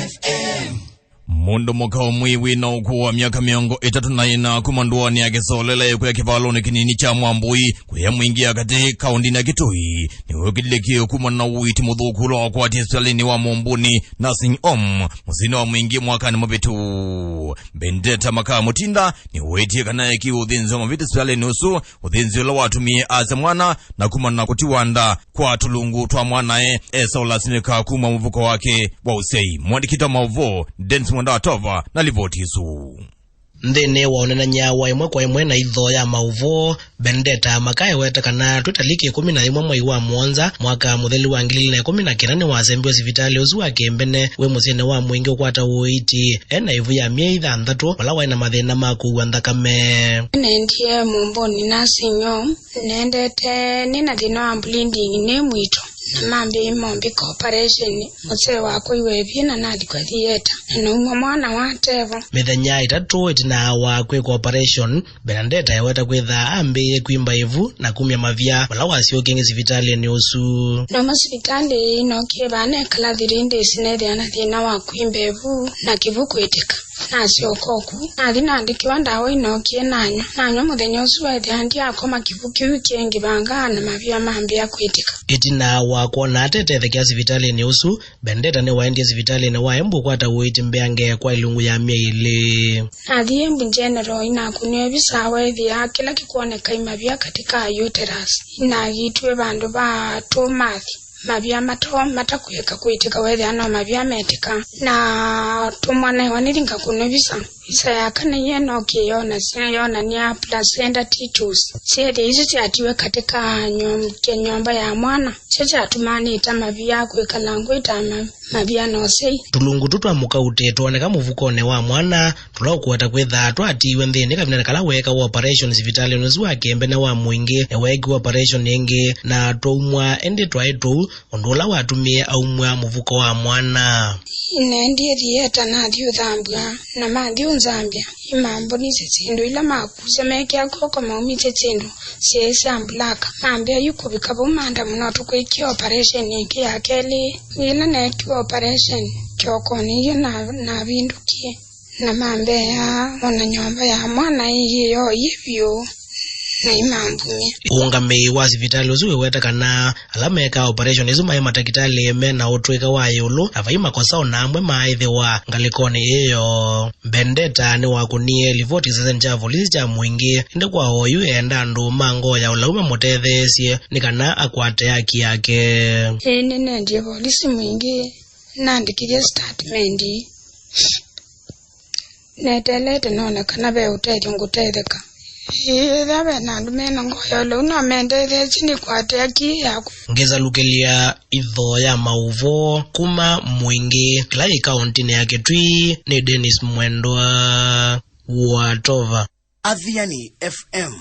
FM. Mundo mwaka mwiwi na ukuwa miaka miongo 34 kumanduani ya kisolele kuya kivaloni kinini cha Mwambui kuya Mwingi akati kaundi na Kitui ni wakidileki kumana uiti mudhukula kwa tisalini wa Mombuni nursing home muzini wa Mwingi mwaka ni mabitu. Bendetta Makaa mutinda ni uiti kanayeki udhinzi wa maviti tisalini usu udhinzi la watu mie aza mwana na kumana kutiwanda kwa tulungu twa mwanae esa ulasimika kuma mvuko wake wa usei mwandikita mauvo Dennis Atova na livoti isu. Ndene waonena nyawa imwe kwa imwe na idho ya mauvo Bendetta Makaa wetakana tutaliki 11 mwezi wa Mwanza mwaka mutheli wa 2019 ni wazembe hospitali uzu wa Kembene we musene wa Mwingi kwata uiti ena ivu ya mie 6 wala waina mathina maku thakame nendie Mombuni nursing home nendete nina thina wa bleeding ne mwito mambe mombe operation muse wako iwebi na nadi kwa theater no mwana watevo mithenya 3 itina wa kwe operation Bendetta yaweta kwitha ambe kwimba ivu na kumya mavya wala wasio kingi hospitali ni usu no hospitali no kibane kala dirinde sinede ana thina wa kwimba ivu na kivu kwetika nasio koku na ndikiwa ndawo inokie nanyo muthenya usu wethi andi akoma kivu kiu kingi bangana mavya mambe akwitika itina wa kuona atete kia hospitali ni usu Bendetta ni waendi hospitali ni waembu kwata uiti mbeange kwa ilungu ya miili adhiembu general inakunye bisawe vya kila kikuoneka imavya katika uterus inagitwe bandu ba tomathi mavya matakueka kuitika wethi ano mavya metika na tumwana waniringa kunobisa isa yakana yeno kiyona siyona niya placenta titus siede hizi tiatiwe katika nyomba ya mwana checha atumani ita mavya kueka langu ita mavya nosei tulungu tutwa muka utetu waneka muvukone wa mwana tulaukuwata kwetha twatiwe nthini kavinana kala weka wa operation hospitali nusu wa Kembene wa Mwingi weki operation ingi na twaumwa endi twaitu ondula watumie aumwa muvuko wa mwana inendie theater na thiu thambia na mathiu nzambia imambo ni tsindo ila makuza meke akoko maumite tsindo siesa mblaka mambe yuko bikabo manda muno tukwiki operation iki yakeli ila na ki operation kyoko ni na bindukie na mambe ya ona nyomba ya mwana iyo hivyo na imambumia ungame wa hospitali uzuwe wetakana alama eka operation izu mai matakitali eme na utweka wa yulu avaima kwa sao na amwe maithe wa ngalikoni iyo Bendetta ni wakunie livoti sasa nja polisi cha Mwingi inde kwa hoyu enda ndu mango ya ulaume motethesie nikana akwate haki yake nene ndiye polisi Mwingi nandikirie statement netelete nona kana be utete ngutetheka Idabe na lumena ngoyo luna mendele chini kwa teki yako ngeza lukelia idho ya mauvo kuma Mwingi klai kaunti yake twi ni Dennis Mwendwa Watova Athiani FM.